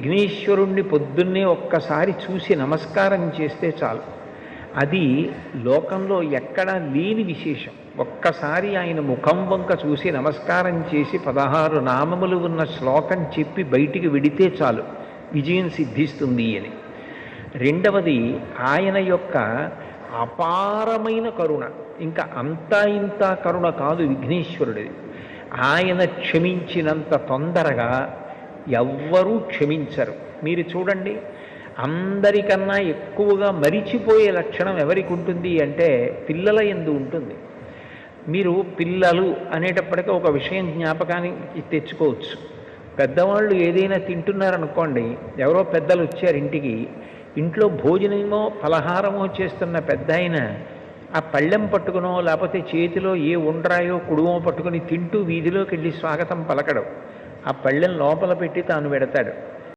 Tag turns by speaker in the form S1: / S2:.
S1: విఘ్నేశ్వరుణ్ణి పొద్దున్నే ఒక్కసారి చూసి నమస్కారం చేస్తే చాలు. అది లోకంలో ఎక్కడా లేని విశేషం. ఒక్కసారి ఆయన ముఖం వంక చూసి నమస్కారం చేసి 16 నామములు ఉన్న శ్లోకం చెప్పి బయటికి వెడితే చాలు విజయం సిద్ధిస్తుంది అని. రెండవది ఆయన యొక్క అపారమైన కరుణ. ఇంకా అంతా ఇంత కరుణ కాదు విఘ్నేశ్వరుడిది. ఆయన క్షమించినంత తొందరగా ఎవ్వరూ క్షమించరు. మీరు చూడండి, అందరికన్నా ఎక్కువగా మరిచిపోయే లక్షణం ఎవరికి ఉంటుంది అంటే పిల్లల యందు ఉంటుంది. మీరు పిల్లలు అనేటప్పటికీ ఒక విషయం జ్ఞాపకానికి తెచ్చుకోవచ్చు. పెద్దవాళ్ళు ఏదైనా తింటున్నారనుకోండి, ఎవరో పెద్దలు వచ్చారు ఇంటికి, ఇంట్లో భోజనమో పలహారమో చేస్తున్న పెద్ద ఆయన ఆ పళ్ళెం పట్టుకునో లేకపోతే చేతిలో ఏ ఉండ్రాయో కుడుమో పట్టుకుని తింటూ వీధిలోకి వెళ్ళి స్వాగతం పలకడం. ఆ పళ్ళెం లోపల పెట్టి తాను పెడతాడు.